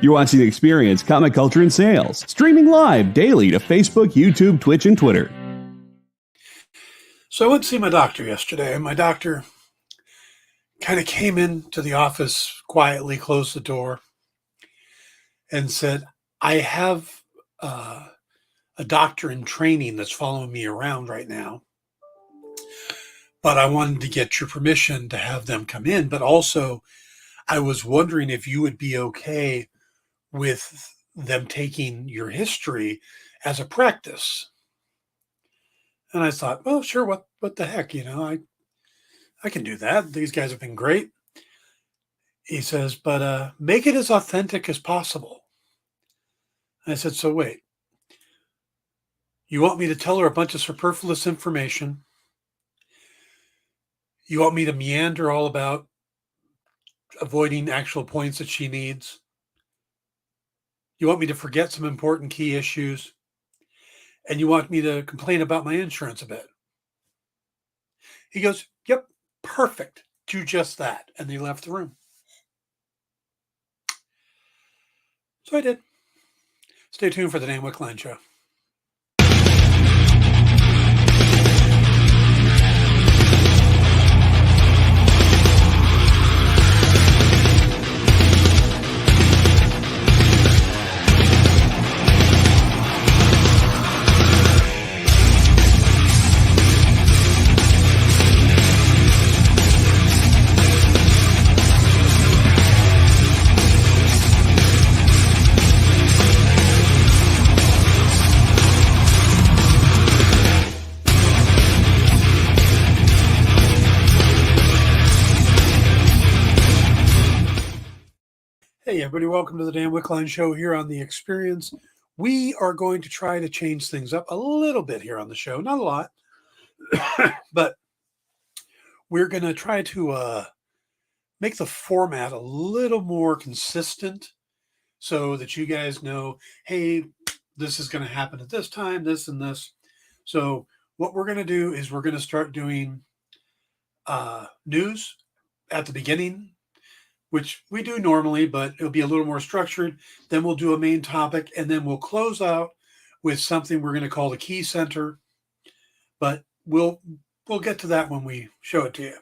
You're watching The Experience, Comic Culture and Sales, streaming live daily to Facebook, YouTube, Twitch, and Twitter. So I went to see my doctor yesterday, and my doctor kind of came into the office quietly, closed the door, and said, I have a doctor in training that's following me around right now, but I wanted to get your permission to have them come in. But also, I was wondering if you would be okay with them taking your history as a practice. And I thought, well, sure, what the heck, I can do that. These guys have been great. He says, but make it as authentic as possible. I said, so wait, you want me to tell her a bunch of superfluous information? You want me to meander all about avoiding actual points that she needs? You want me to forget some important key issues? And you want me to complain about my insurance a bit? He goes, yep, perfect. Do just that. And they left the room. So I did. Stay tuned for the Dan Wickline Show. Hey, everybody, welcome to the Dan Wickline Show here on The Experience. We are going to try to change things up a little bit here on the show. Not a lot, but we're going to try to make the format a little more consistent so that you guys know, hey, this is going to happen at this time, this and this. So what we're going to do is we're going to start doing news at the beginning, which we do normally, but it'll be a little more structured. Then we'll do a main topic, and then we'll close out with something we're going to call the key center. But we'll get to that when we show it to you.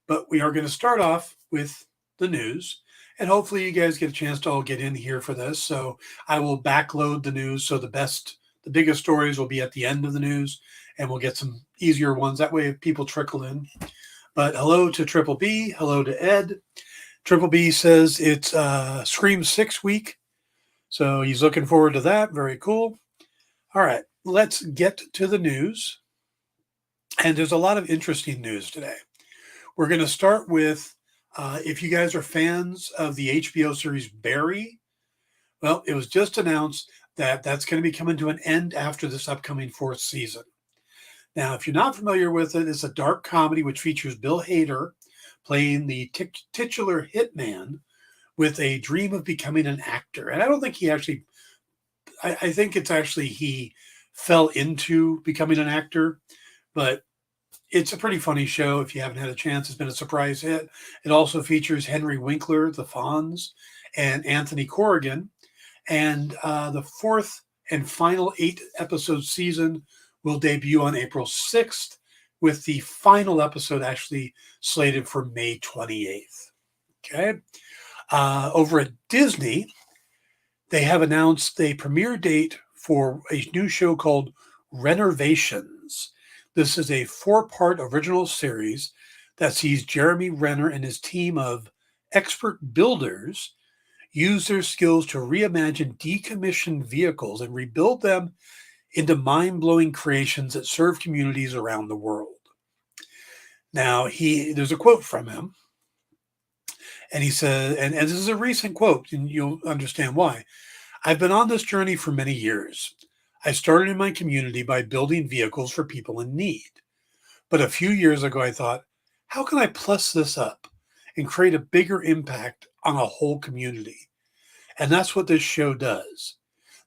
But we are going to start off with the news, and hopefully you guys get a chance to all get in here for this. So I will backload the news, so the biggest stories will be at the end of the news, and we'll get some easier ones. That way people trickle in. But hello to Triple B. Hello to Ed. Triple B says it's Scream 6 week, so he's looking forward to that. Very cool. All right, let's get to the news. And there's a lot of interesting news today. We're going to start with, if you guys are fans of the HBO series Barry, well, it was just announced that that's going to be coming to an end after this upcoming 4th season. Now, if you're not familiar with it, it's a dark comedy which features Bill Hader playing the titular hitman with a dream of becoming an actor. And I don't think he actually, I think it's actually he fell into becoming an actor, but it's a pretty funny show. If you haven't had a chance, it's been a surprise hit. It also features Henry Winkler, the Fonz, and Anthony Corrigan. And the 4th and final 8-episode season will debut on April 6th, with the final episode actually slated for May 28th. Okay. Over at Disney, they have announced a premiere date for a new show called Renovations. This is a 4-part original series that sees Jeremy Renner and his team of expert builders use their skills to reimagine decommissioned vehicles and rebuild them into mind-blowing creations that serve communities around the world. Now, there's a quote from him, and he said, and this is a recent quote, and you'll understand why. I've been on this journey for many years. I started in my community by building vehicles for people in need. But a few years ago, I thought, how can I plus this up and create a bigger impact on a whole community? And that's what this show does.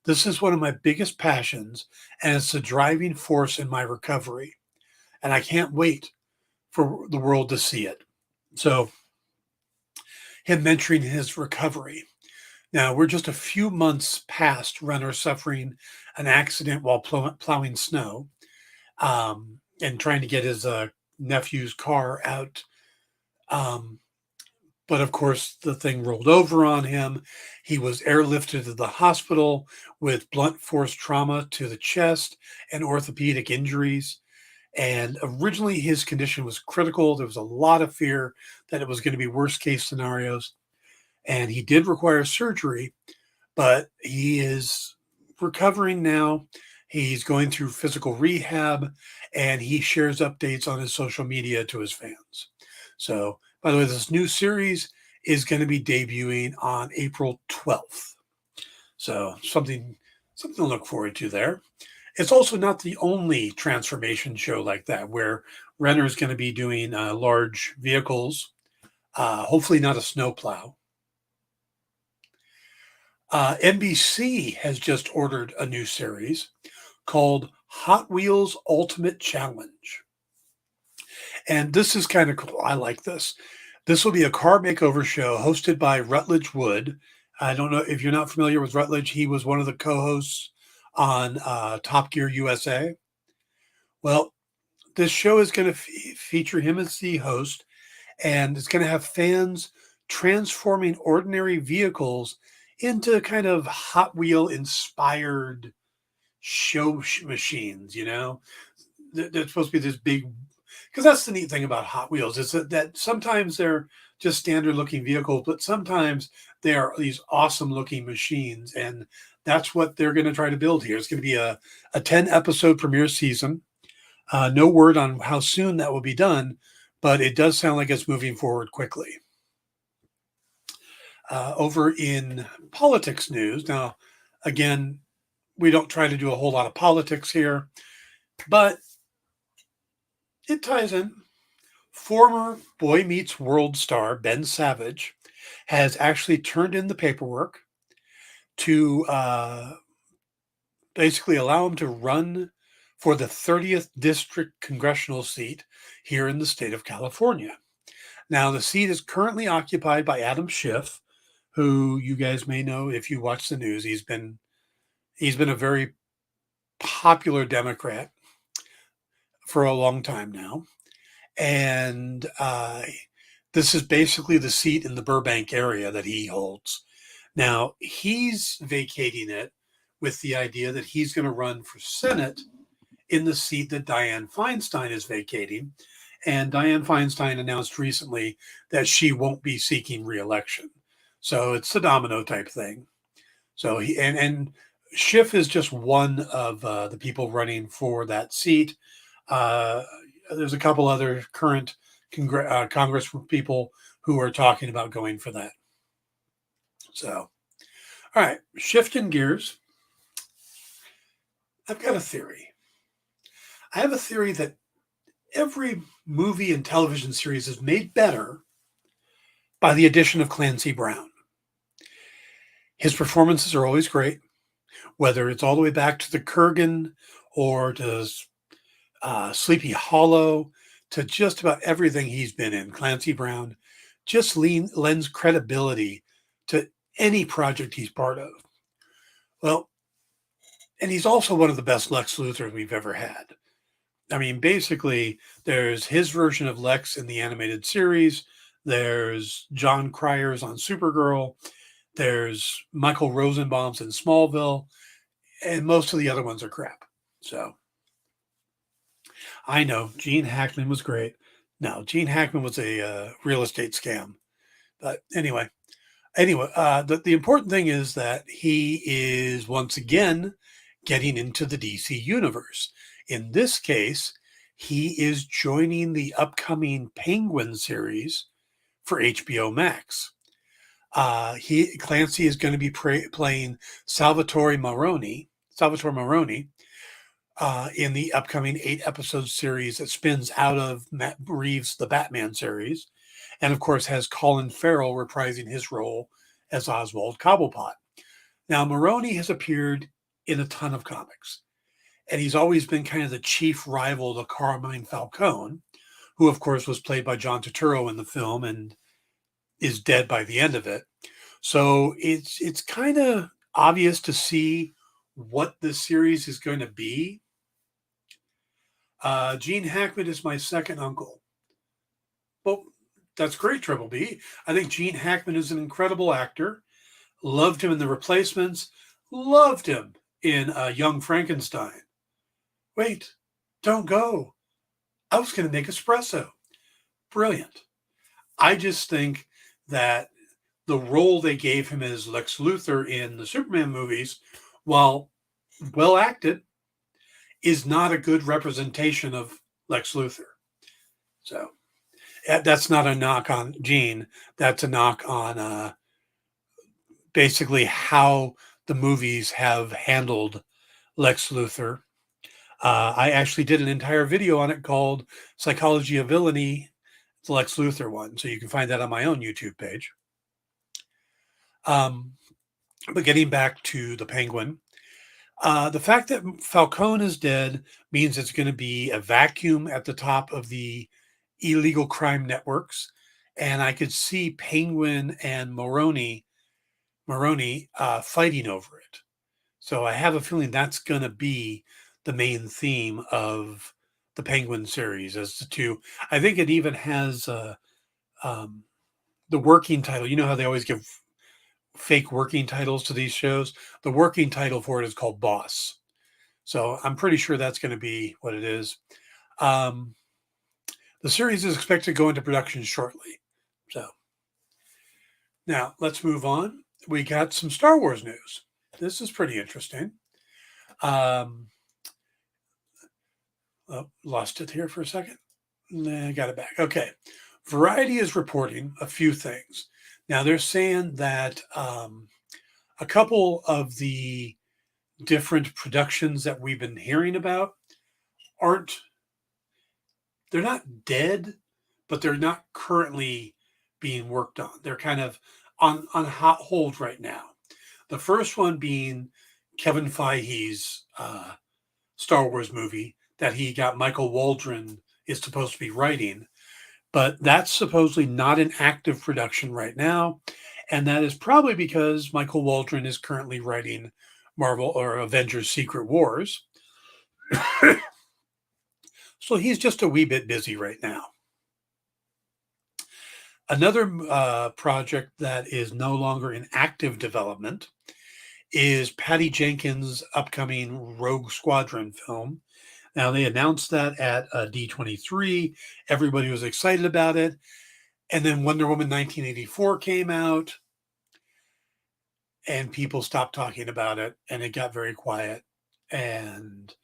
This is one of my biggest passions, and it's the driving force in my recovery. And I can't wait for the world to see it. So him mentoring his recovery. Now, we're just a few months past Renner suffering an accident while plowing snow, and trying to get his nephew's car out. Um, but of course, the thing rolled over on him. He was airlifted to the hospital with blunt force trauma to the chest and orthopedic injuries. And originally, his condition was critical. There was a lot of fear that it was going to be worst case scenarios. And he did require surgery, but he is recovering now. He's going through physical rehab, and he shares updates on his social media to his fans. So, by the way, this new series is going to be debuting on April 12th. So, something to look forward to there. It's also not the only transformation show like that, where Renner is going to be doing large vehicles, hopefully not a snowplow. NBC has just ordered a new series called Hot Wheels Ultimate Challenge. And this is kind of cool. I like this. This will be a car makeover show hosted by Rutledge Wood. I don't know if you're not familiar with Rutledge. He was one of the co-hosts on Top Gear USA. Well, this show is going to feature him as the host, and it's going to have fans transforming ordinary vehicles into kind of Hot Wheel inspired show machines. They're supposed to be this big, because that's the neat thing about Hot Wheels is that sometimes they're just standard looking vehicles, but sometimes they are these awesome looking machines. And that's what they're going to try to build here. It's going to be a 10 episode premiere season. No word on how soon that will be done, but it does sound like it's moving forward quickly. Over in politics news, now, again, we don't try to do a whole lot of politics here, but it ties in. Former Boy Meets World star Ben Savage has actually turned in the paperwork to basically allow him to run for the 30th District Congressional seat here in the state of California. Now, the seat is currently occupied by Adam Schiff, who you guys may know if you watch the news. He's been a very popular Democrat for a long time now. And this is basically the seat in the Burbank area that he holds. Now, he's vacating it with the idea that he's going to run for Senate in the seat that Dianne Feinstein is vacating. And Dianne Feinstein announced recently that she won't be seeking re-election. So it's a domino type thing. So and Schiff is just one of the people running for that seat. There's a couple other current Congress people who are talking about going for that. So, all right, shifting gears. I've got a theory. I have a theory that every movie and television series is made better by the addition of Clancy Brown. His performances are always great, whether it's all the way back to the Kurgan or to Sleepy Hollow, to just about everything he's been in. Clancy Brown just lends credibility to any project he's part of. Well, and he's also one of the best Lex Luthors we've ever had. I mean, basically, there's his version of Lex in the animated series. There's John Cryer's on Supergirl. There's Michael Rosenbaum's in Smallville. And most of the other ones are crap. So, I know, Gene Hackman was great. No, Gene Hackman was a real estate scam. But anyway, the important thing is that he is once again getting into the DC universe. In this case, he is joining the upcoming Penguin series for HBO Max. Clancy is going to be playing Salvatore Maroni in the upcoming 8-episode series that spins out of Matt Reeves' The Batman series, and of course has Colin Farrell reprising his role as Oswald Cobblepot. Now, Maroni has appeared in a ton of comics, and he's always been kind of the chief rival to Carmine Falcone, who of course was played by John Turturro in the film and is dead by the end of it. So it's kind of obvious to see what this series is going to be. Gene Hackman is my second uncle. Well, that's great, Triple B. I think Gene Hackman is an incredible actor. Loved him in The Replacements. Loved him in Young Frankenstein. Wait, don't go. I was going to make espresso. Brilliant. I just think that the role they gave him as Lex Luthor in the Superman movies, while well acted, is not a good representation of Lex Luthor. So that's not a knock on Gene. That's a knock on basically how the movies have handled Lex Luthor. I actually did an entire video on it called Psychology of Villainy, the Lex Luthor one. So you can find that on my own YouTube page. But getting back to the Penguin, the fact that Falcone is dead means it's going to be a vacuum at the top of the illegal crime networks. And I could see Penguin and Maroni fighting over it. So I have a feeling that's going to be the main theme of the Penguin series as the two. I think it even has the working title. You know how they always give fake working titles to these shows? The working title for it is called Boss. So I'm pretty sure that's going to be what it is. The series is expected to go into production shortly. So now let's move on. We got some Star Wars news. This is pretty interesting. Lost it here for a second. I got it back. Okay. Variety is reporting a few things. Now they're saying that a couple of the different productions that we've been hearing about they're not dead, but they're not currently being worked on. They're kind of on hot hold right now. The first one being Kevin Feige's Star Wars movie that he got Michael Waldron is supposed to be writing, but that's supposedly not in active production right now. And that is probably because Michael Waldron is currently writing Marvel or Avengers Secret Wars. So he's just a wee bit busy right now. Another project that is no longer in active development is Patty Jenkins' upcoming Rogue Squadron film. Now, they announced that at D23. Everybody was excited about it. And then Wonder Woman 1984 came out, and people stopped talking about it, and it got very quiet, and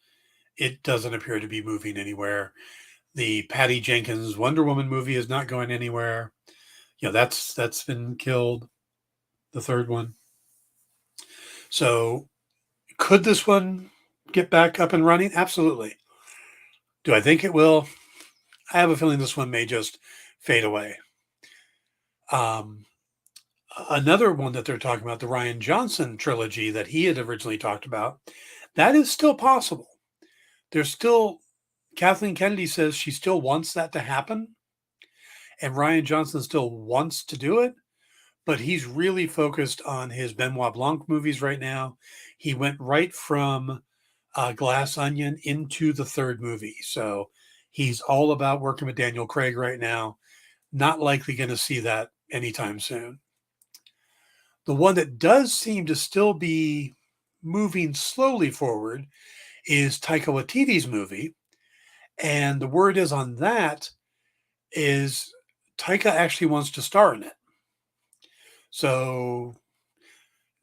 it doesn't appear to be moving anywhere. The Patty Jenkins Wonder Woman movie is not going anywhere. You know, that's been killed, the third one. So could this one get back up and running? Absolutely. Do I think it will? I have a feeling this one may just fade away. Another one that they're talking about, the Rian Johnson trilogy that he had originally talked about, that is still possible. There's still, Kathleen Kennedy says she still wants that to happen. And Rian Johnson still wants to do it, but he's really focused on his Benoit Blanc movies right now. He went right from Glass Onion into the third movie. So he's all about working with Daniel Craig right now. Not likely going to see that anytime soon. The one that does seem to still be moving slowly forward is Taika Waititi's movie. And the word is on that is Taika actually wants to star in it. So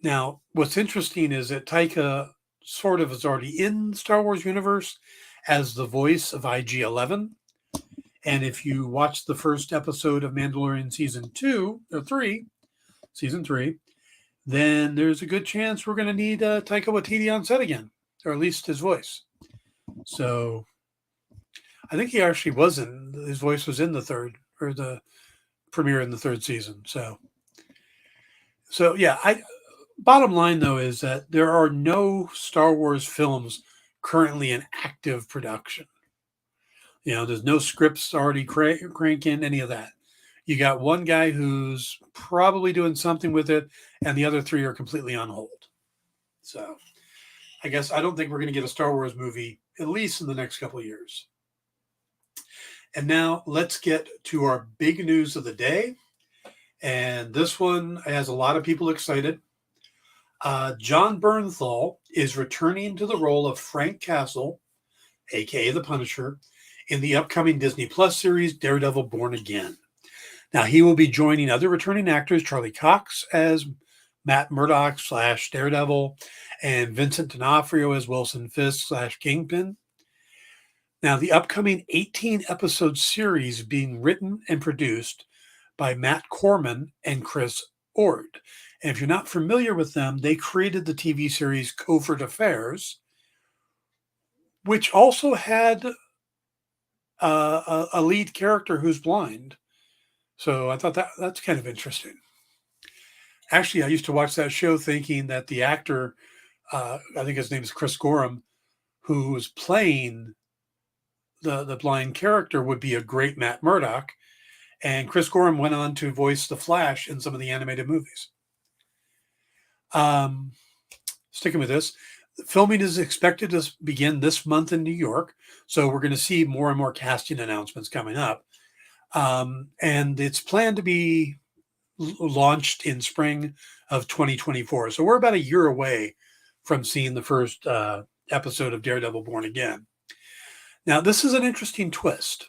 now what's interesting is that Taika sort of is already in the Star Wars universe as the voice of IG-11. And if you watch the first episode of Mandalorian season 3, then there's a good chance we're going to need Taika Waititi on set again, or at least his voice. So I think he actually his voice was in the third, or the premiere in the third season. So yeah, bottom line though is that there are no Star Wars films currently in active production. You know, there's no scripts already cranking, any of that. You got one guy who's probably doing something with it, and the other 3 are completely on hold. So I guess I don't think we're going to get a Star Wars movie, at least in the next couple of years. And now let's get to our big news of the day. And this one has a lot of people excited. John Bernthal is returning to the role of Frank Castle, a.k.a. the Punisher, in the upcoming Disney Plus series Daredevil Born Again. Now, he will be joining other returning actors, Charlie Cox as Matt Murdock / Daredevil, and Vincent D'Onofrio as Wilson Fisk / Kingpin. Now, the upcoming 18-episode series being written and produced by Matt Corman and Chris Ord. And if you're not familiar with them, they created the TV series Covert Affairs, which also had a lead character who's blind. So I thought that's kind of interesting. Actually, I used to watch that show thinking that the actor, I think his name is Chris Gorham, who was playing the blind character, would be a great Matt Murdock. And Chris Gorham went on to voice the Flash in some of the animated movies. Sticking with this, filming is expected to begin this month in New York. So we're going to see more and more casting announcements coming up. And it's planned to be launched in spring of 2024. So we're about a year away from seeing the first episode of Daredevil Born Again. Now, this is an interesting twist.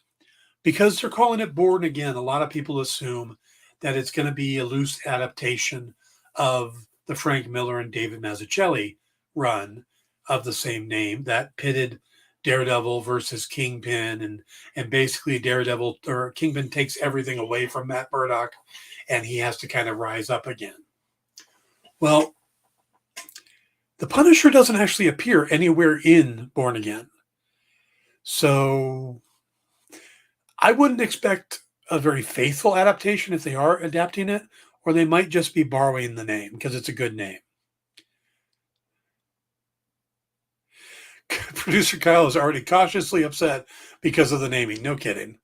Because they're calling it Born Again, a lot of people assume that it's going to be a loose adaptation of the Frank Miller and David Mazzucchelli run of the same name that pitted Daredevil versus Kingpin, and basically Daredevil or Kingpin takes everything away from Matt Murdock and he has to kind of rise up again. Well, the Punisher doesn't actually appear anywhere in Born Again. So I wouldn't expect a very faithful adaptation if they are adapting it, or they might just be borrowing the name because it's a good name. Producer Kyle is already cautiously upset because of the naming. No kidding.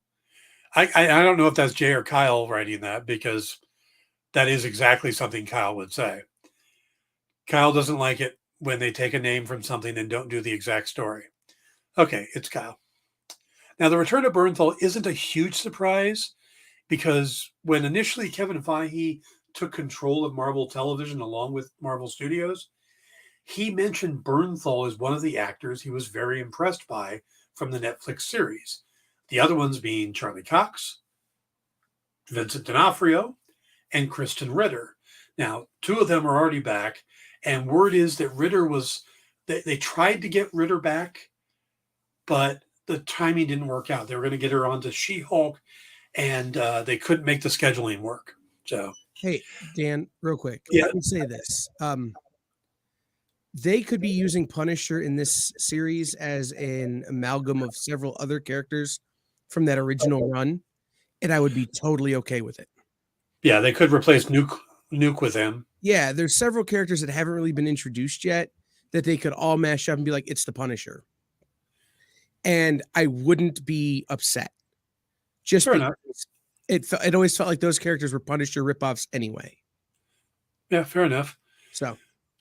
I don't know if that's Jay or Kyle writing that, because that is exactly something Kyle would say. Kyle doesn't like it when they take a name from something and don't do the exact story. Okay, it's Kyle. Now, the return of Bernthal isn't a huge surprise, because when initially Kevin Feige took control of Marvel Television along with Marvel Studios, he mentioned Bernthal as one of the actors he was very impressed by from the Netflix series. The other ones being Charlie Cox, Vincent D'Onofrio, and Kristen Ritter. Now, 2 of them are already back, and word is that Ritter was, they tried to get Ritter back, but the timing didn't work out. They were going to get her onto She-Hulk, and they couldn't make the scheduling work. So, hey, Dan, real quick, yeah. Let me say this. They could be using Punisher in this series as an amalgam of several other characters from that original run, and I would be totally okay with it. Yeah, they could replace Nuke with him. Yeah, there's several characters that haven't really been introduced yet that they could all mash up and be like, it's the Punisher. And I wouldn't be upset. Just Fair because it always felt like those characters were Punisher ripoffs anyway. Yeah, fair enough. So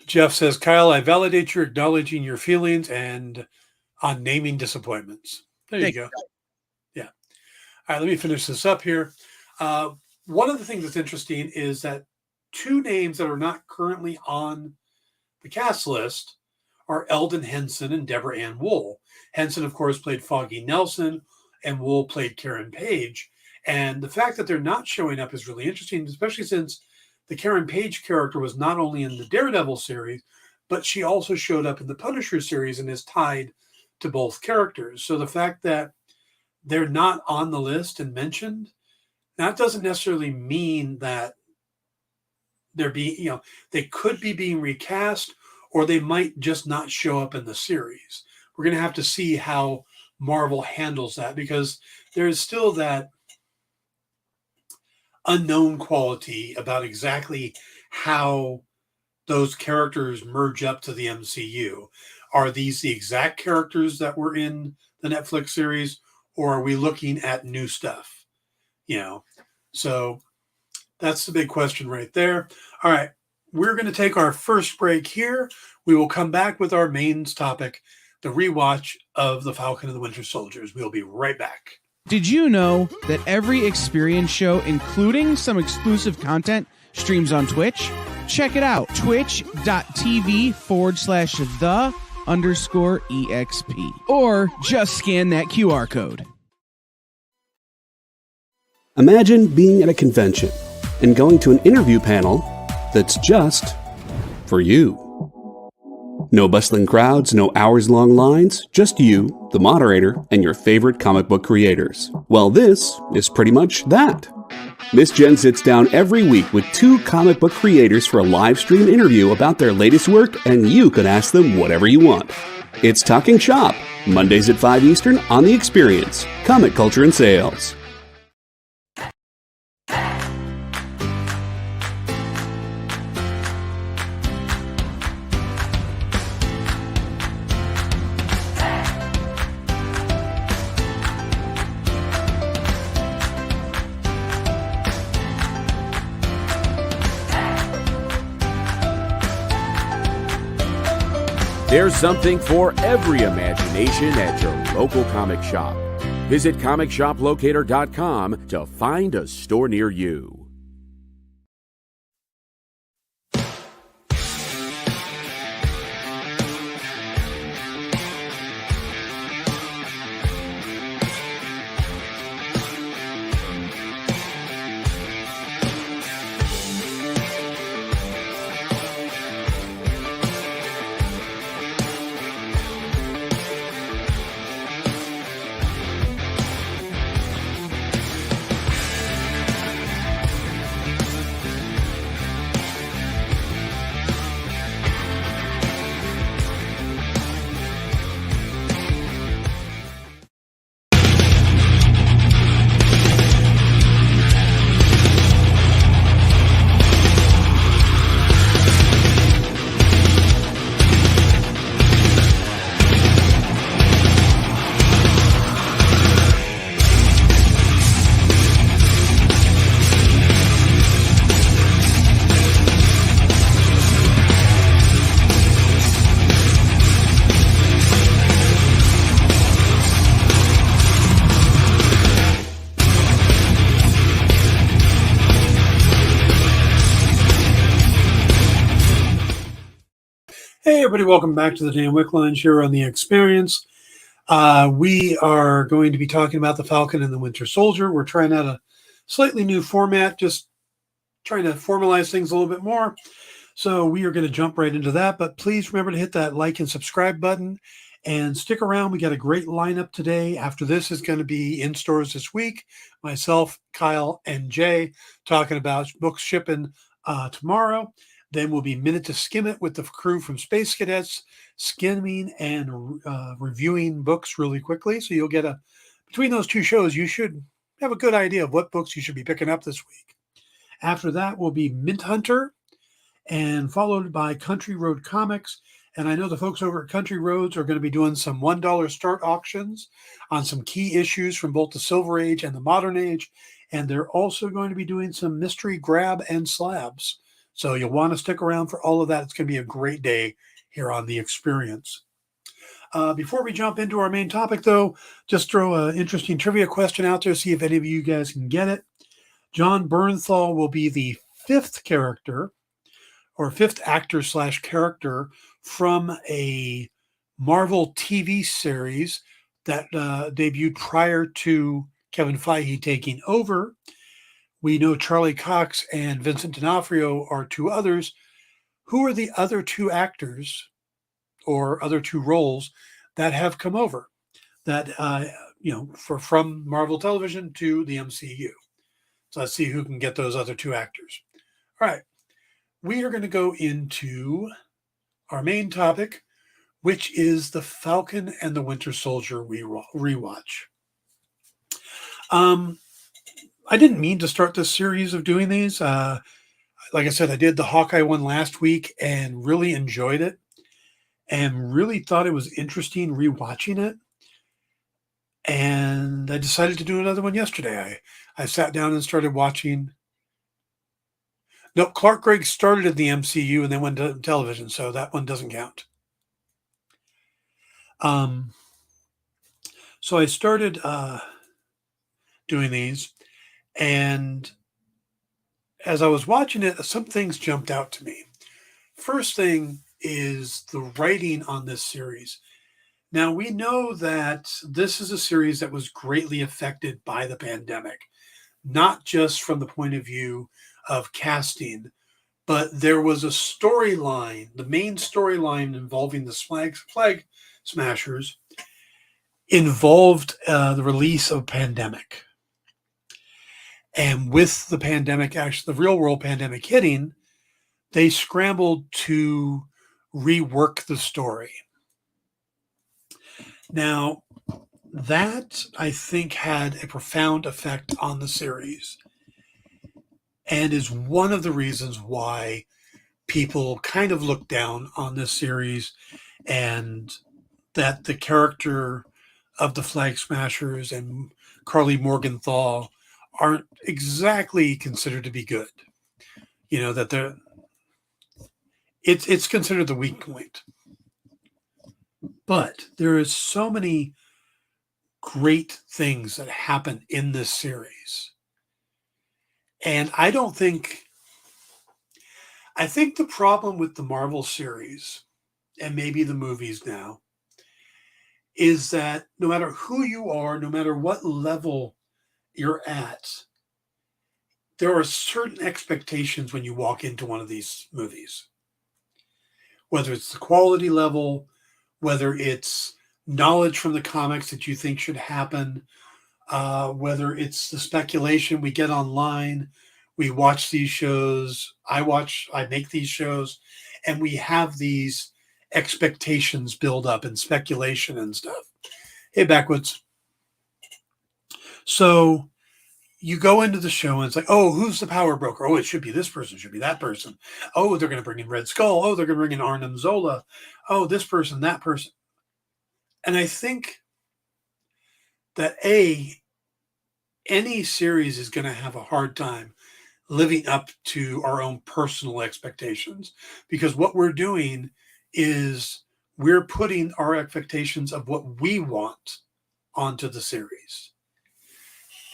Jeff says, Kyle, I validate your acknowledging your feelings and on naming disappointments. There you go. Yeah. All right, let me finish this up here. One of the things that's interesting is that 2 names that are not currently on the cast list are Eldon Henson and Deborah Ann Wool. Henson, of course, played Foggy Nelson, and Wool played Karen Page. And the fact that they're not showing up is really interesting, especially since the Karen Page character was not only in the Daredevil series, but she also showed up in the Punisher series and is tied to both characters. So the fact that they're not on the list and mentioned, that doesn't necessarily mean that they're being, they could be being recast, or they might just not show up in the series. We're going to have to see how Marvel handles that, because there is still that unknown quality about exactly how those characters merge up to the MCU. Are these the exact characters that were in the Netflix series, or are we looking at new stuff? So That's the big question right there. All right. We're going to take our first break here. We will come back with our main topic, the rewatch of The Falcon and the Winter Soldiers. We'll be right back. Did you know that every Experience show, including some exclusive content, streams on Twitch? Check it out, twitch.tv/the_EXP. Or just scan that QR code. Imagine being at a convention and going to an interview panel that's just for you. No bustling crowds, no hours-long lines, just you, the moderator, and your favorite comic book creators. Well, this is pretty much that. Miss Jen sits down every week with 2 comic book creators for a live stream interview about their latest work, and you can ask them whatever you want. It's Talking Shop, Mondays at 5 Eastern on The Experience, Comic Culture and Sales. There's something for every imagination at your local comic shop. Visit ComicShopLocator.com to find a store near you. Hey, everybody, welcome back to the Dan Wickline Show on The Experience. We are going to be talking about the Falcon and the Winter Soldier. We're trying out a slightly new format, just trying to formalize things a little bit more. So we are going to jump right into that. But please remember to hit that like and subscribe button and stick around. We got a great lineup today. After this is going to be in stores this week. Myself, Kyle, and Jay talking about books shipping tomorrow. Then we'll be Minute to Skim It with the crew from Space Cadets, skimming and reviewing books really quickly. So you'll get between those 2 shows, you should have a good idea of what books you should be picking up this week. After that will be Mint Hunter, and followed by Country Road Comics. And I know the folks over at Country Roads are going to be doing some $1 start auctions on some key issues from both the Silver Age and the Modern Age. And they're also going to be doing some mystery grab and slabs. So you'll want to stick around for all of that. It's going to be a great day here on The Experience. Before we jump into our main topic, though, just throw an interesting trivia question out there, see if any of you guys can get it. John Bernthal will be the 5th character, or 5th actor/character from a Marvel TV series that debuted prior to Kevin Feige taking over. We know Charlie Cox and Vincent D'Onofrio are 2 others. Who are the other 2 actors or other 2 roles that have come over that, from Marvel Television to the MCU? So let's see who can get those other 2 actors. All right. We are going to go into our main topic, which is the Falcon and the Winter Soldier rewatch. I didn't mean to start this series of doing these. Like I said, I did the Hawkeye one last week and really enjoyed it and really thought it was interesting rewatching it. And I decided to do another one yesterday. I sat down and started watching Nope, Clark Gregg started in the MCU and then went to television, so that one doesn't count. So I started doing these, and as I was watching it, some things jumped out to me. First thing is the writing on this series. Now, we know that this is a series that was greatly affected by the pandemic, not just from the point of view of casting, but there was a storyline, the main storyline involving the Flag Smashers involved the release of pandemic. And with the pandemic, actually the real world pandemic hitting, they scrambled to rework the story. Now, that I think had a profound effect on the series and is one of the reasons why people kind of look down on this series, and that the character of the Flag Smashers and Carly Morgenthau aren't exactly considered to be good. You know, that it's considered the weak point. But there is so many great things that happen in this series. And I think the problem with the Marvel series, and maybe the movies now, is that no matter who you are, no matter what level you're at, there are certain expectations when you walk into one of these movies. Whether it's the quality level, whether it's knowledge from the comics that you think should happen, whether it's the speculation we get online, we watch these shows, I make these shows, and we have these expectations build up and speculation and stuff. Hey, Backwoods. So you go into the show and it's like, oh, who's the power broker? Oh, it should be this person, should be that person. Oh, they're going to bring in Red Skull. Oh, they're going to bring in Arnim Zola. Oh, this person, that person. And I think that any series is going to have a hard time living up to our own personal expectations, because what we're doing is we're putting our expectations of what we want onto the series.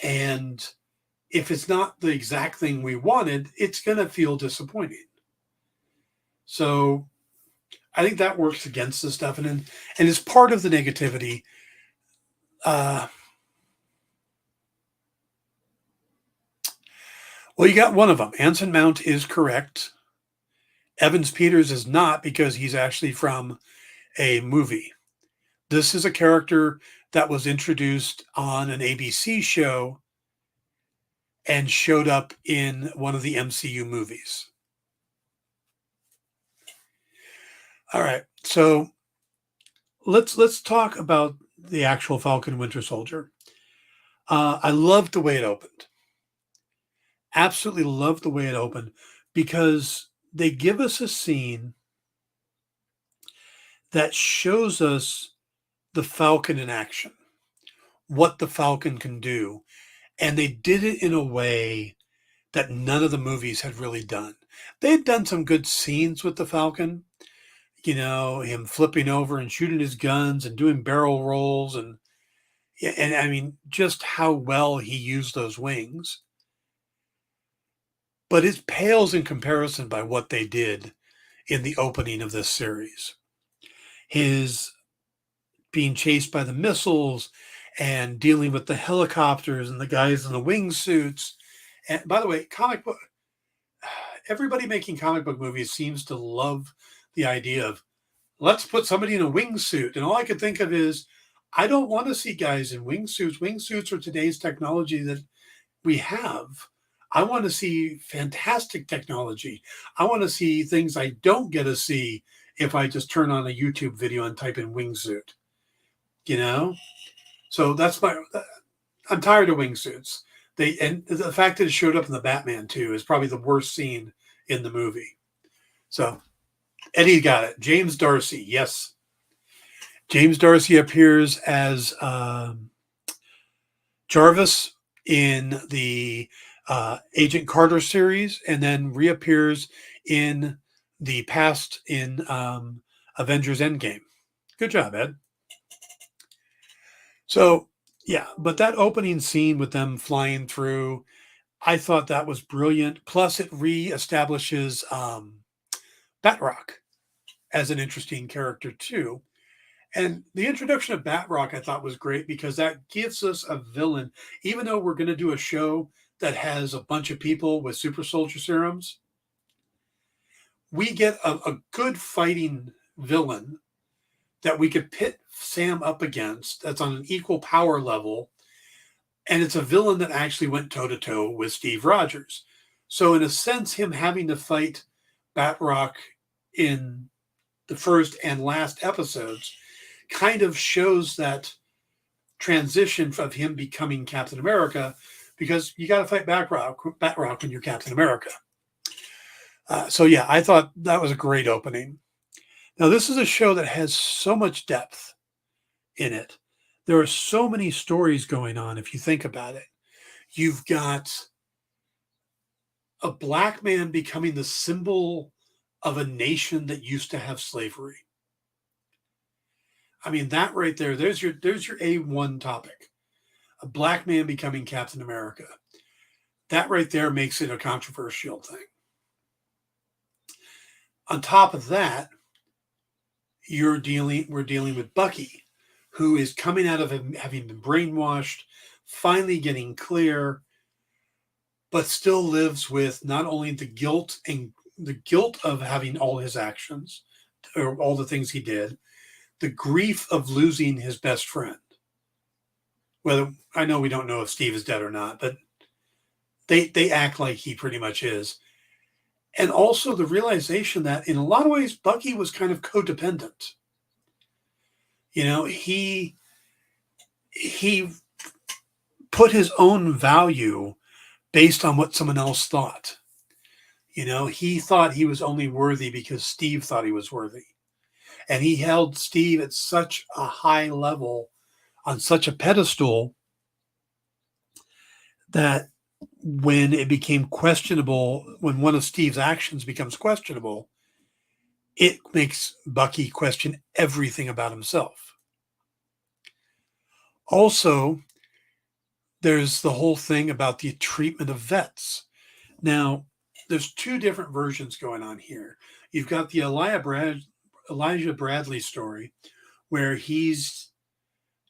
And if it's not the exact thing we wanted, it's going to feel disappointing. So I think that works against this stuff. And it's part of the negativity. Well, you got one of them. Anson Mount is correct. Evans Peters is not, because he's actually from a movie. This is a character that was introduced on an ABC show and showed up in one of the MCU movies. All right, so let's talk about the actual Falcon Winter Soldier. I loved the way it opened. Absolutely loved the way it opened, because they give us a scene that shows us the Falcon in action, what the Falcon can do. And they did it in a way that none of the movies had really done. They had done some good scenes with the Falcon, you know, him flipping over and shooting his guns and doing barrel rolls. And I mean, just how well he used those wings. But it pales in comparison by what they did in the opening of this series. His being chased by the missiles and dealing with the helicopters and the guys in the wingsuits. And by the way, everybody making comic book movies seems to love the idea of, let's put somebody in a wingsuit. And all I could think of is, I don't want to see guys in wingsuits. Wingsuits are today's technology that we have. I want to see fantastic technology. I want to see things I don't get to see if I just turn on a YouTube video and type in wingsuit, you know? So I'm tired of wingsuits. And the fact that it showed up in the Batman too is probably the worst scene in the movie. So Eddie got it. James Darcy. Yes. James Darcy appears as Jarvis in the Agent Carter series, and then reappears in the past in Avengers Endgame. Good job, Ed. So, yeah, but that opening scene with them flying through, I thought that was brilliant. Plus, it reestablishes Batroc as an interesting character, too. And the introduction of Batroc I thought was great because that gives us a villain. Even though we're going to do a show that has a bunch of people with super soldier serums, we get a good fighting villain that we could pit Sam up against that's on an equal power level. And it's a villain that actually went toe-to-toe with Steve Rogers. So in a sense, him having to fight Batroc in the first and last episodes kind of shows that transition of him becoming Captain America, because you got to fight Batroc when you're Captain America. So yeah, I thought that was a great opening. Now, this is a show that has so much depth in it. There are so many stories going on if you think about it. You've got a black man becoming the symbol of a nation that used to have slavery. I mean, that right there, there's your A1 topic. A black man becoming Captain America. That right there makes it a controversial thing. On top of that, we're dealing with Bucky, who is coming out of having been brainwashed, finally getting clear, but still lives with not only the guilt of having all his actions or all the things he did, the grief of losing his best friend. Whether, I know we don't know if Steve is dead or not, but they act like he pretty much is. And also the realization that in a lot of ways, Bucky was kind of codependent. You know, he put his own value based on what someone else thought. You know, he thought he was only worthy because Steve thought he was worthy. And he held Steve at such a high level, on such a pedestal, that when it became questionable, when one of Steve's actions becomes questionable, it makes Bucky question everything about himself. Also, there's the whole thing about the treatment of vets. Now, there's two different versions going on here. You've got the Elijah Bradley story, where he's,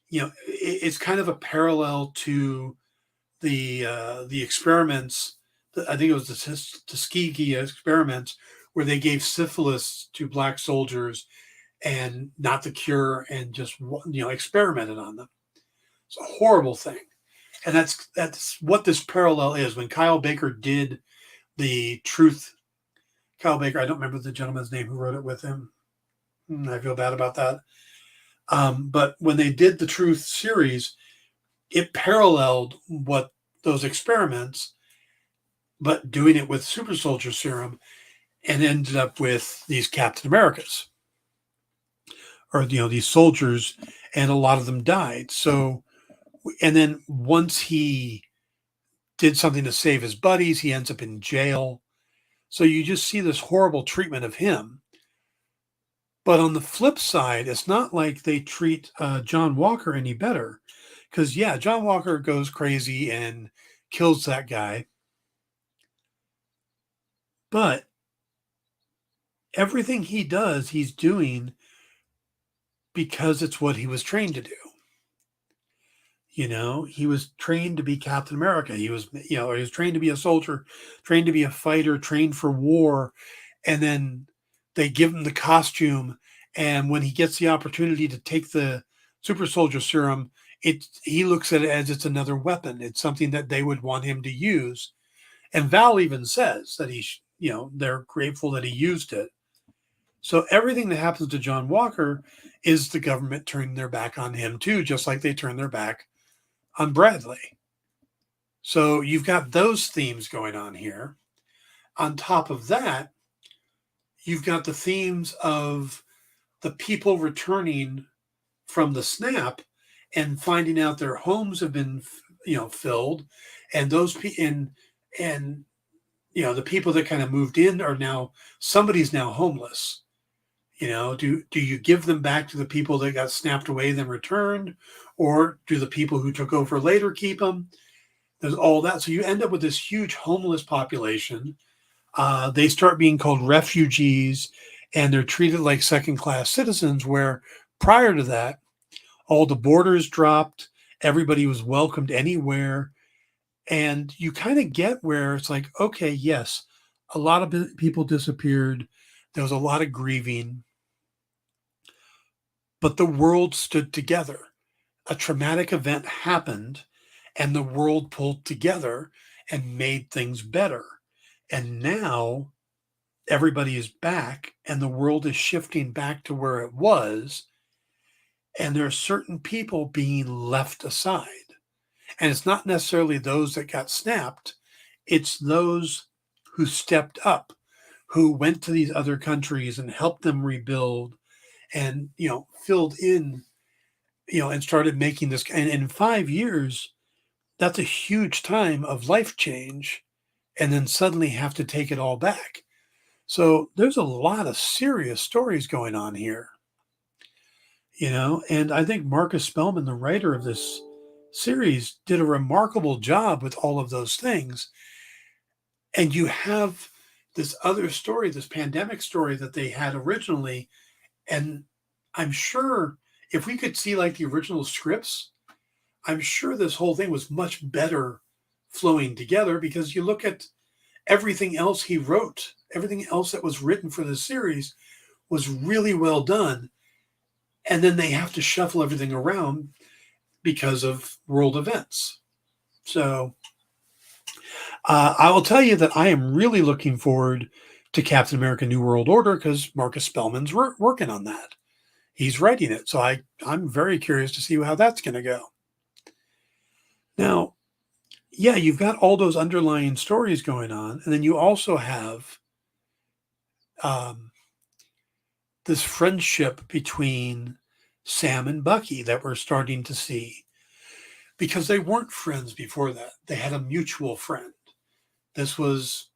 you know, it's kind of a parallel to the experiments. I think it was the Tuskegee experiments, where they gave syphilis to black soldiers and not the cure, and just, you know, experimented on them. It's a horrible thing. And that's what this parallel is. When Kyle Baker did the Truth, Kyle Baker, I don't remember the gentleman's name who wrote it with him. I feel bad about that. But when they did the Truth series, it paralleled what those experiments, but doing it with super soldier serum, and ended up with these Captain Americas, or, you know, these soldiers, and a lot of them died. So, and then once he did something to save his buddies, he ends up in jail. So you just see this horrible treatment of him. But on the flip side, it's not like they treat John Walker any better. Because, yeah, John Walker goes crazy and kills that guy. But everything he does, he's doing because it's what he was trained to do. You know, he was trained to be Captain America. He was, you know, he was trained to be a soldier, trained to be a fighter, trained for war. And then they give him the costume. And when he gets the opportunity to take the super soldier serum, he looks at it as it's another weapon. It's something that they would want him to use. And Val even says that they're grateful that he used it. So everything that happens to John Walker is the government turning their back on him too, just like they turned their back on Bradley. So you've got those themes going on here. On top of that, you've got the themes of the people returning from the snap and finding out their homes have been, you know, filled, and those And, the people that kind of moved in are now, somebody's now homeless. Do you give them back to the people that got snapped away, then returned? Or do the people who took over later keep them? There's all that. So you end up with this huge homeless population. They start being called refugees, and they're treated like second-class citizens, where prior to that, all the borders dropped. Everybody was welcomed anywhere. And you kind of get where it's like, okay, yes, a lot of people disappeared. There was a lot of grieving. But the world stood together. A traumatic event happened, and the world pulled together and made things better. And now everybody is back, and the world is shifting back to where it was. And there are certain people being left aside. And it's not necessarily those that got snapped. It's those who stepped up, who went to these other countries and helped them rebuild and, filled in, and started making this. And in 5 years, that's a huge time of life change, and then suddenly have to take it all back. So there's a lot of serious stories going on here, and I think Marcus Spellman, the writer of this series, did a remarkable job with all of those things. And you have this other story, this pandemic story that they had originally. And I'm sure if we could see like the original scripts, I'm sure this whole thing was much better flowing together, because you look at everything else he wrote, everything else that was written for the series was really well done. And then they have to shuffle everything around because of world events. So I will tell you that I am really looking forward to Captain America New World Order, because Marcus Spellman's working on that. He's writing it. So I'm very curious to see how that's going to go. Now, yeah, you've got all those underlying stories going on. And then you also have this friendship between Sam and Bucky that we're starting to see, because they weren't friends before that. They had a mutual friend. This was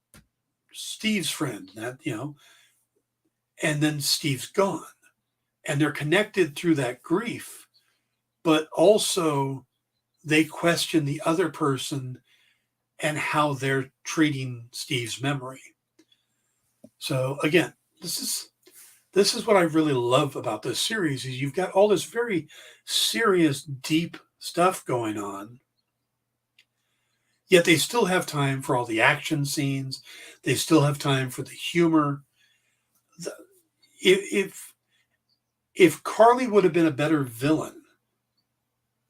Steve's friend, and then Steve's gone, and they're connected through that grief, but also they question the other person and how they're treating Steve's memory. So again, this is what I really love about this series, is you've got all this very serious, deep stuff going on, yet they still have time for all the action scenes. They still have time for the humor. If Carly would have been a better villain,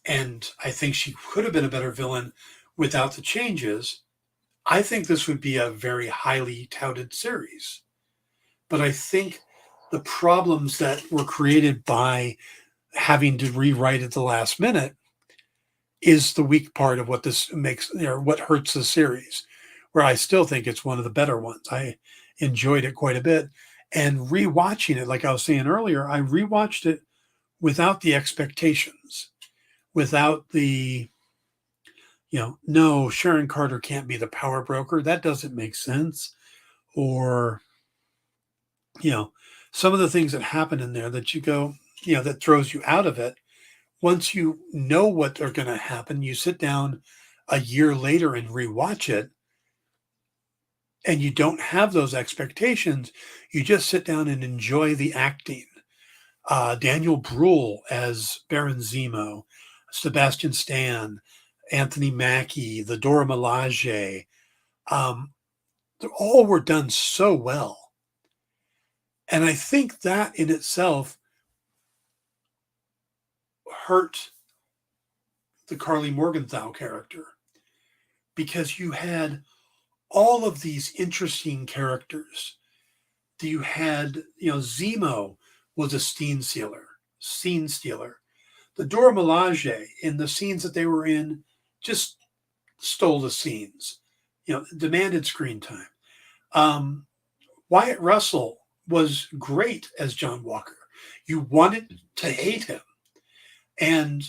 and I think she could have been a better villain without the changes, I think this would be a very highly touted series. But I think the problems that were created by having to rewrite at the last minute is the weak part of what this makes, what hurts the series, where I still think it's one of the better ones. I enjoyed it quite a bit. And rewatching it, like I was saying earlier, I rewatched it without the expectations, without the, no, Sharon Carter can't be the power broker. That doesn't make sense. Or, some of the things that happen in there that you go, that throws you out of it. Once you know what are going to happen, you sit down a year later and rewatch it, and you don't have those expectations. You just sit down and enjoy the acting. Daniel Bruhl as Baron Zemo, Sebastian Stan, Anthony Mackie, the Dora Milaje, they all were done so well. And I think that in itself hurt the Carly Morgenthau character, because you had all of these interesting characters. You had, Zemo was a scene stealer. The Dora Milaje, in the scenes that they were in, just stole the scenes, demanded screen time. Wyatt Russell was great as John Walker. You wanted to hate him. And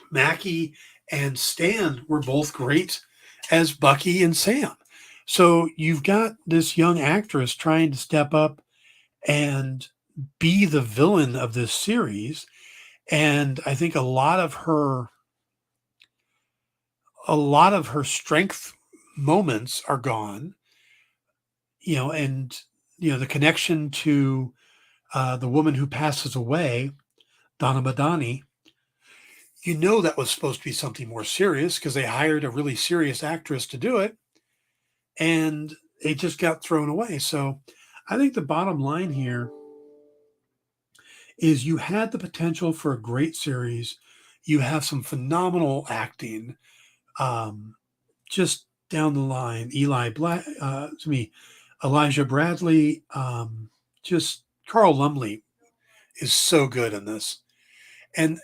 Mackie and Stan were both great as Bucky and Sam. So you've got this young actress trying to step up and be the villain of this series. And I think a lot of her strength moments are gone, and, the connection to the woman who passes away, Donna Madani, that was supposed to be something more serious because they hired a really serious actress to do it, and it just got thrown away. So I think the bottom line here is you had the potential for a great series. You have some phenomenal acting, just down the line. Elijah Bradley, just Carl Lumbly is so good in this. And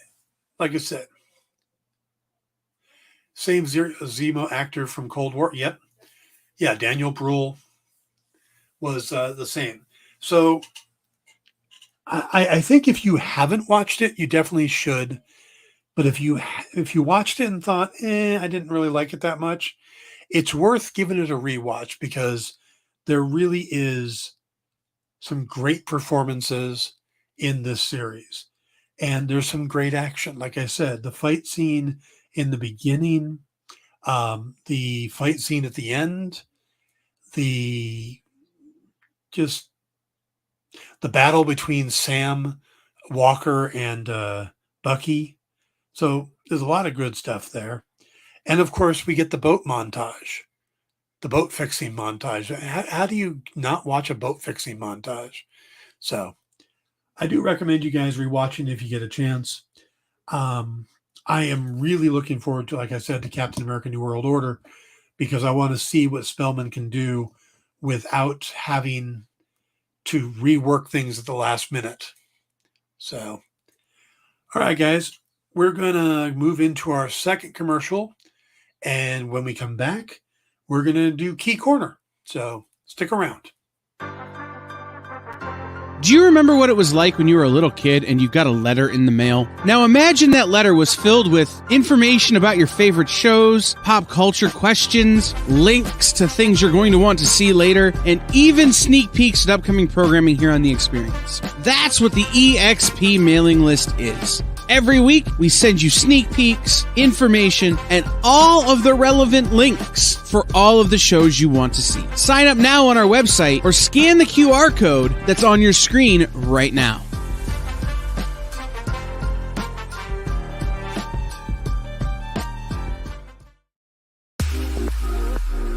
like I said, same Zemo actor from Cold War. Yep. Yeah, Daniel Bruhl was the same. So I think if you haven't watched it, you definitely should. But if you watched it and thought, I didn't really like it that much, it's worth giving it a rewatch because there really is some great performances in this series. And there's some great action. Like I said, the fight scene in the beginning, the fight scene at the end, the battle between Sam Walker and Bucky. So there's a lot of good stuff there. And of course, we get the boat montage, the boat fixing montage. How do you not watch a boat fixing montage? So I do recommend you guys rewatching if you get a chance. I am really looking forward to, like I said, to Captain America New World Order, because I want to see what Spellman can do without having to rework things at the last minute. So, all right, guys, we're going to move into our second commercial. And when we come back, we're going to do Key Corner. So stick around. Do you remember what it was like when you were a little kid and you got a letter in the mail? Now imagine that letter was filled with information about your favorite shows, pop culture questions, links to things you're going to want to see later, and even sneak peeks at upcoming programming here on The Experience. That's what the EXP mailing list is. Every week, we send you sneak peeks, information, and all of the relevant links for all of the shows you want to see. Sign up now on our website or scan the QR code that's on your screen right now.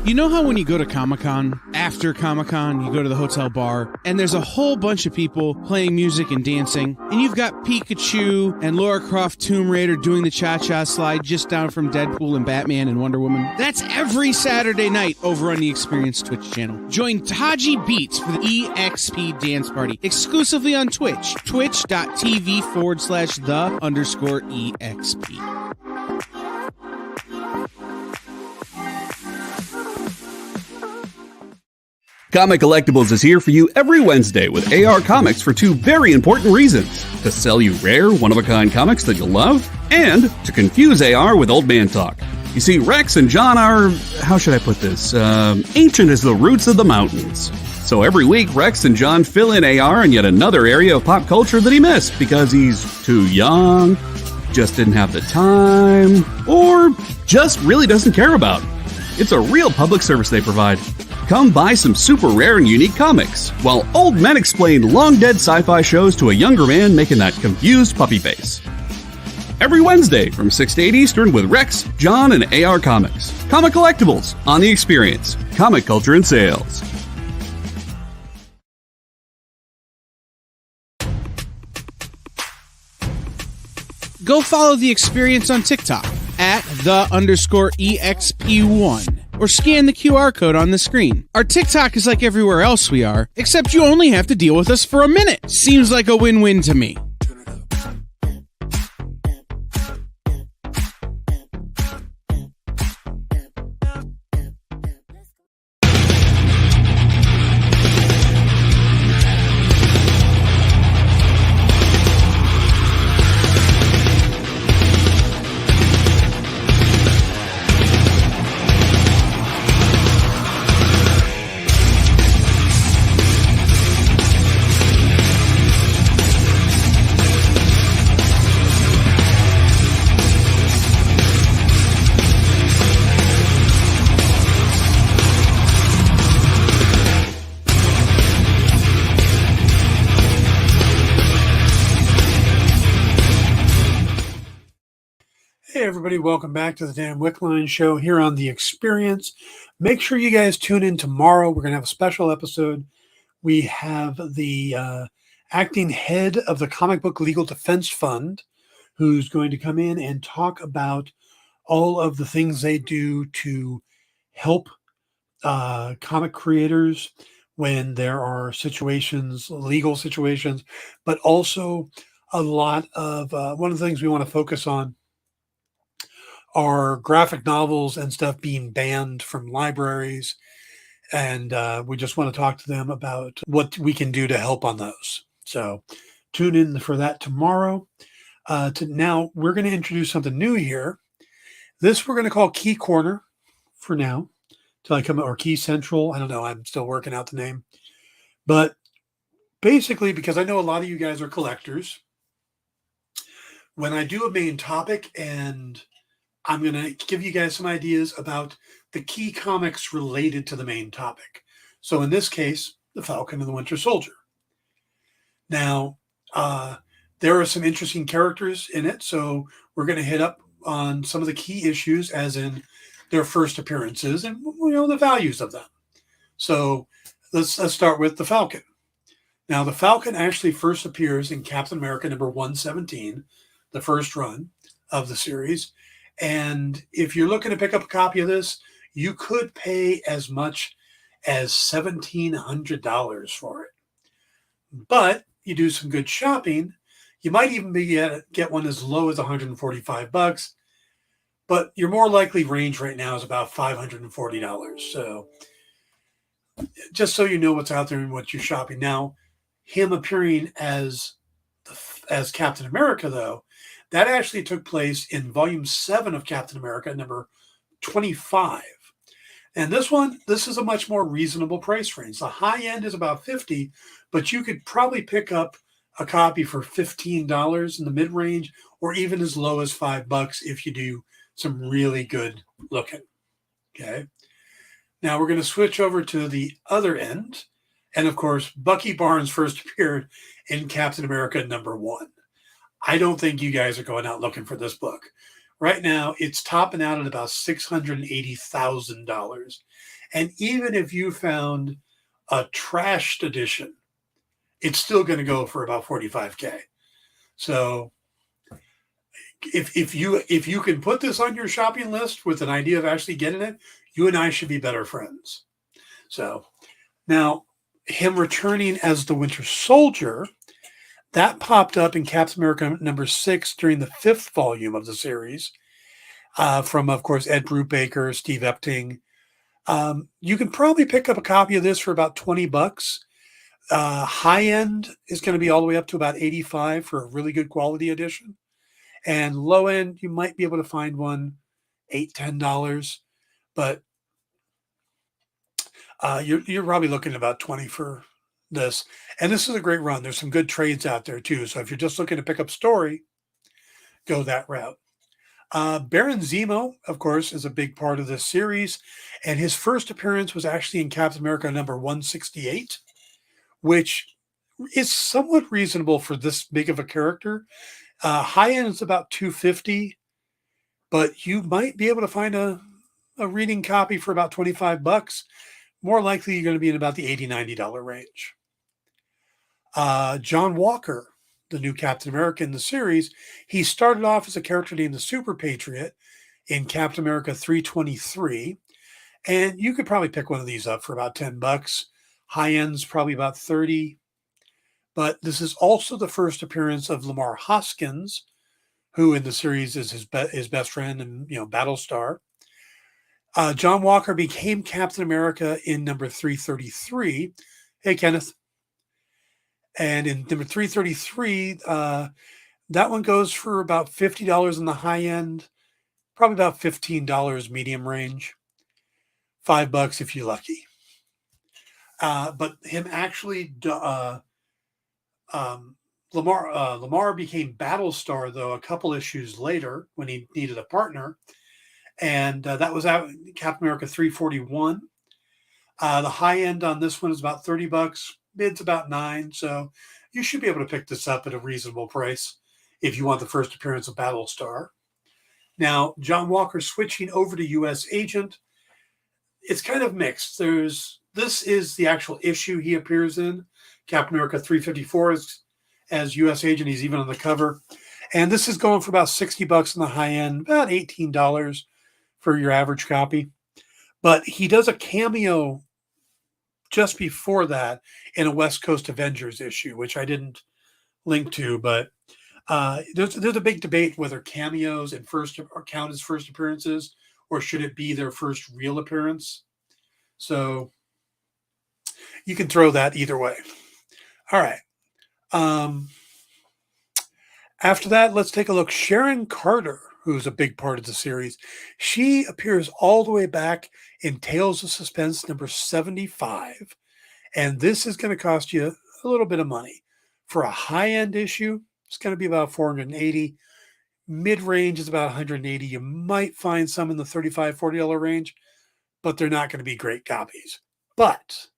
You know how when you go to Comic-Con, after Comic-Con, you go to the hotel bar, and there's a whole bunch of people playing music and dancing, and you've got Pikachu and Lara Croft Tomb Raider doing the cha-cha slide just down from Deadpool and Batman and Wonder Woman? That's every Saturday night over on the Experience Twitch channel. Join Taji Beats for the EXP Dance Party, exclusively on Twitch, twitch.tv/the_EXP. Comic Collectibles is here for you every Wednesday with AR Comics for two very important reasons: to sell you rare, one-of-a-kind comics that you'll love, and to confuse AR with old man talk. You see, Rex and John are, how should I put this, ancient as the roots of the mountains. So every week, Rex and John fill in AR in yet another area of pop culture that he missed because he's too young, just didn't have the time, or just really doesn't care about. It's a real public service they provide. Come buy some super rare and unique comics, while old men explain long-dead sci-fi shows to a younger man making that confused puppy face. Every Wednesday from 6 to 8 Eastern with Rex, John, and AR Comics. Comic Collectibles on The Experience. Comic culture and sales. Go follow The Experience on TikTok at @the_EXP1. Or scan the QR code on the screen. Our TikTok is like everywhere else we are, except you only have to deal with us for a minute. Seems like a win-win to me. everybody. Welcome back to the Dan Wickline Show here on The Experience. Make sure you guys tune in tomorrow. We're going to have a special episode. We have the acting head of the Comic Book Legal Defense Fund, who's going to come in and talk about all of the things they do to help comic creators when there are situations, legal situations, but also a lot of one of the things we want to focus on are graphic novels and stuff being banned from libraries. And we just want to talk to them about what we can do to help on those. So tune in for that tomorrow. Now we're going to introduce something new here. This we're going to call Key Corner for now, till I come, or Key Central. I don't know. I'm still working out the name. But basically, because I know a lot of you guys are collectors, when I do a main topic, and I'm going to give you guys some ideas about the key comics related to the main topic. So in this case, the Falcon and the Winter Soldier. Now, there are some interesting characters in it, so we're going to hit up on some of the key issues, as in their first appearances and the values of them. So let's start with the Falcon. Now, the Falcon actually first appears in Captain America number 117, the first run of the series. And if you're looking to pick up a copy of this, you could pay as much as $1,700 for it. But you do some good shopping, you might even get one as low as $145. But your more likely range right now is about $540. So just so you know what's out there and what you're shopping. Now, him appearing as Captain America, though, that actually took place in Volume 7 of Captain America, number 25. And this is a much more reasonable price range. The high end is about $50, but you could probably pick up a copy for $15 in the mid-range, or even as low as $5 if you do some really good looking. Okay. Now we're going to switch over to the other end. And of course, Bucky Barnes first appeared in Captain America number 1. I don't think you guys are going out looking for this book. Right now, it's topping out at about $680,000. And even if you found a trashed edition, it's still going to go for about $45K. So if you can put this on your shopping list with an idea of actually getting it, you and I should be better friends. So now, him returning as the Winter Soldier, that popped up in Captain America number 6 during the 5th volume of the series, from, of course, Ed Brubaker, Steve Epting. You can probably pick up a copy of this for about $20. High end is going to be all the way up to about $85 for a really good quality edition. And low end, you might be able to find one $8, $10. But you're probably looking at about $20 for this. And this is a great run. There's some good trades out there too. So if you're just looking to pick up story, go that route. Baron Zemo, of course, is a big part of this series. And his first appearance was actually in Captain America number 168, which is somewhat reasonable for this big of a character. High end is about $250, but you might be able to find a reading copy for about $25. More likely, you're going to be in about the $80, $90 range. John Walker, the new Captain America in the series, he started off as a character named the Super Patriot in Captain America 323. And you could probably pick one of these up for about $10. High end's probably about $30. But this is also the first appearance of Lamar Hoskins, who in the series is his best friend and Battlestar. John Walker became Captain America in number 333. Hey, Kenneth. And in number 333, that one goes for about $50 in the high end, probably about $15 medium range, $5 if you're lucky. But him actually, Lamar became Battlestar, though, a couple issues later when he needed a partner. And that was out in Captain America 341. The high end on this one is about $30. Mid's about $9. So you should be able to pick this up at a reasonable price if you want the first appearance of Battlestar. Now, John Walker switching over to U.S. Agent, it's kind of mixed. This is the actual issue he appears in, Captain America 354 as U.S. Agent. He's even on the cover. And this is going for about $60 on the high end, about $18 for your average copy. But he does a cameo just before that in a West Coast Avengers issue, which I didn't link to, but there's a big debate whether cameos and count as first appearances, or should it be their first real appearance. So you can throw that either way. All right. After that, let's take a look. Sharon Carter, who's a big part of the series, she appears all the way back in Tales of Suspense number 75. And this is going to cost you a little bit of money. For a high-end issue, it's going to be about $480. Mid-range is about 180. You might find some in the $35, $40 range, but they're not going to be great copies. But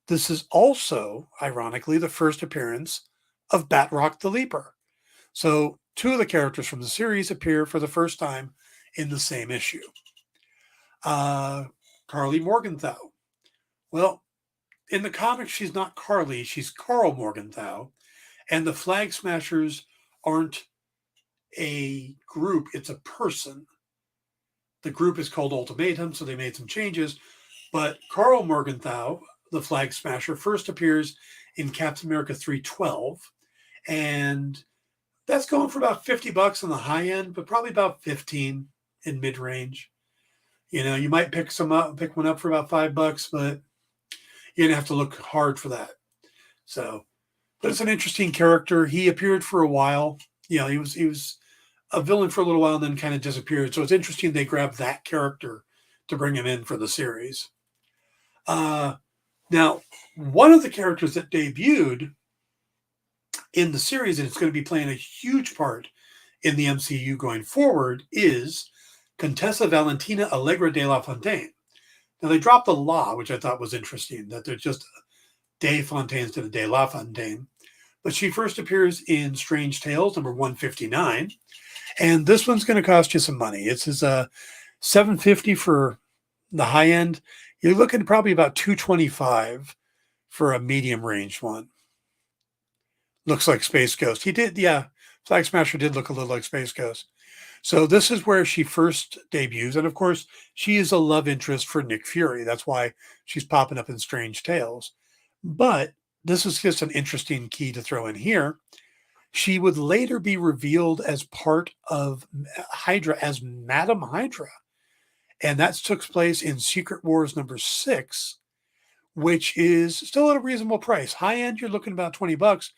this is also, ironically, the first appearance of Batroc the Leaper. So 2 of the characters from the series appear for the first time in the same issue. Carly Morgenthau. Well, in the comics, she's not Carly, she's Carl Morgenthau. And the Flag Smashers aren't a group, it's a person. The group is called Ultimatum, so they made some changes. But Carl Morgenthau, the Flag Smasher, first appears in Captain America 312. And that's going for about $50 on the high end, but probably about 15 in mid-range. You know, you might pick one up for about $5, but you're gonna have to look hard for that. So, but it's an interesting character. He appeared for a while. You know, he was a villain for a little while and then kind of disappeared. So it's interesting they grabbed that character to bring him in for the series. Now, one of the characters that debuted in the series, and it's going to be playing a huge part in the MCU going forward, is Contessa Valentina Allegra de la Fontaine. Now, they dropped the "la," which I thought was interesting, that they're just De Fontaine instead of De La Fontaine. But she first appears in Strange Tales, number 159. And this one's going to cost you some money. It's $750 for the high end. You're looking at probably about $225 for a medium range one. Looks like Space Ghost. Flag Smasher did look a little like Space Ghost. So this is where she first debuts. And of course, she is a love interest for Nick Fury. That's why she's popping up in Strange Tales. But this is just an interesting key to throw in here. She would later be revealed as part of Hydra, as Madam Hydra. And that took place in Secret Wars number 6, which is still at a reasonable price. High end, you're looking about $20,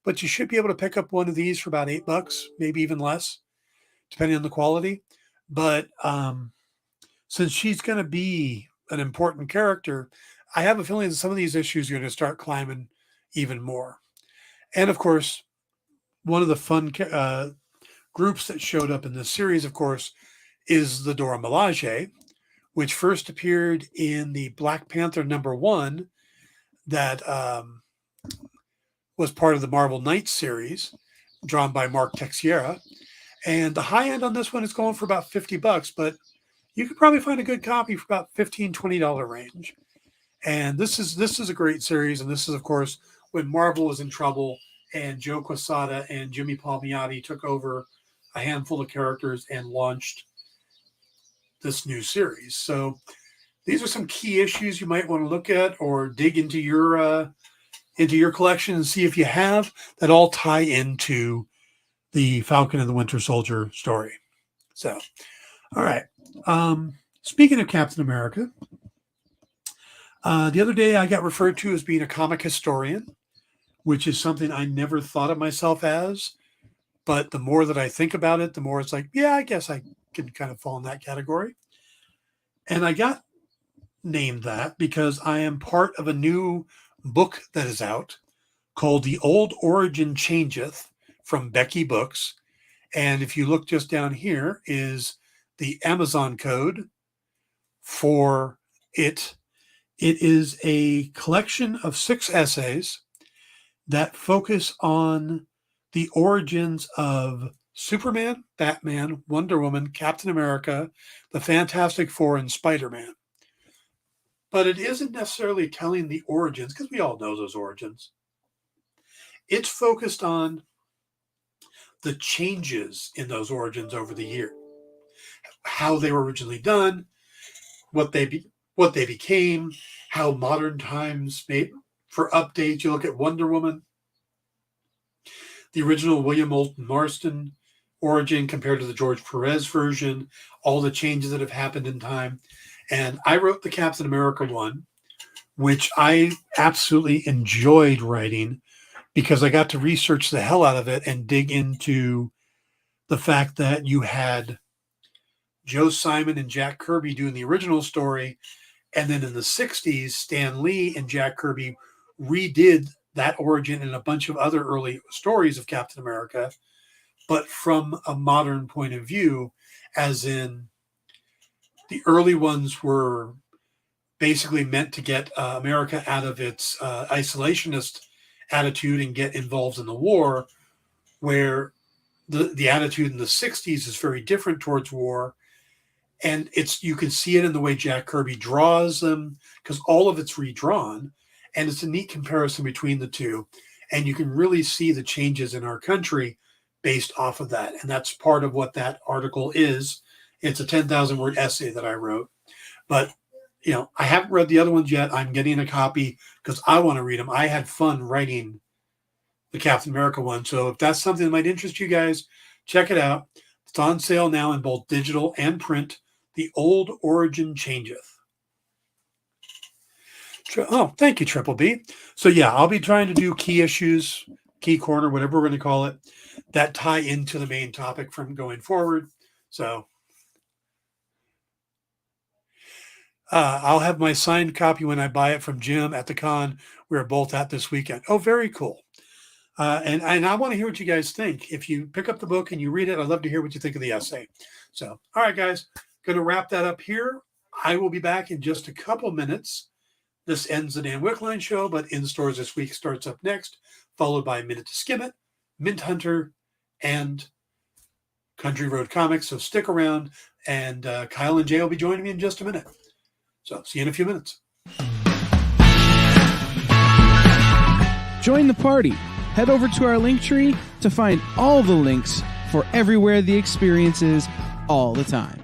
but you should be able to pick up one of these for about $8, maybe even less, depending on the quality. But since she's going to be an important character, I have a feeling that some of these issues are going to start climbing even more. And of course, one of the fun groups that showed up in this series, of course, is the Dora Milaje, which first appeared in the Black Panther number 1 that was part of the Marvel Knights series, drawn by Mark Texiera. And the high end on this one is going for about $50, but you could probably find a good copy for about $15, $20 range. And this is a great series. And this is, of course, when Marvel was in trouble and Joe Quesada and Jimmy Palmiotti took over a handful of characters and launched this new series. So these are some key issues you might want to look at or dig into your collection and see if you have that all tie into the Falcon and the Winter Soldier story. So, all right. Speaking of Captain America, the other day I got referred to as being a comic historian, which is something I never thought of myself as. But the more that I think about it, the more it's like, yeah, I guess I can kind of fall in that category. And I got named that because I am part of a new book that is out called The Old Origin Changeth from Becky Books. And if you look just down here is the Amazon code for it. It is a collection of 6 essays that focus on the origins of Superman, Batman, Wonder Woman, Captain America, the Fantastic Four, and Spider-Man. But it isn't necessarily telling the origins, because we all know those origins. It's focused on the changes in those origins over the year, how they were originally done, what they became, how modern times made for updates. You look at Wonder Woman, the original William Moulton Marston origin compared to the George Perez version, all the changes that have happened in time. And I wrote the Captain America one, which I absolutely enjoyed writing because I got to research the hell out of it and dig into the fact that you had Joe Simon and Jack Kirby doing the original story. And then in the 60s, Stan Lee and Jack Kirby redid that origin and a bunch of other early stories of Captain America, but from a modern point of view, as in the early ones were basically meant to get America out of its isolationist attitude and get involved in the war, where the attitude in the 60s is very different towards war. And you can see it in the way Jack Kirby draws them, because all of it's redrawn. And it's a neat comparison between the two. And you can really see the changes in our country based off of that. And that's part of what that article is. It's a 10,000 word essay that I wrote. But, I haven't read the other ones yet. I'm getting a copy because I want to read them. I had fun writing the Captain America one. So if that's something that might interest you guys, check it out. It's on sale now in both digital and print. The Old Origin Changeth. Oh, thank you, Triple B. So yeah, I'll be trying to do key issues, key corner, whatever we're going to call it, that tie into the main topic from going forward. So I'll have my signed copy when I buy it from Jim at the con we're both at this weekend. Oh, very cool. And I want to hear what you guys think. If you pick up the book and you read it, I'd love to hear what you think of the essay. So, all right, guys, going to wrap that up here. I will be back in just a couple minutes. This ends the Dan Wickline Show, but In Stores This Week starts up next, followed by Minute to Skim It, Mint Hunter, and Country Road Comics. So stick around, and Kyle and Jay will be joining me in just a minute. So see you in a few minutes. Join the party. Head over to our Linktree to find all the links for everywhere the experience is all the time.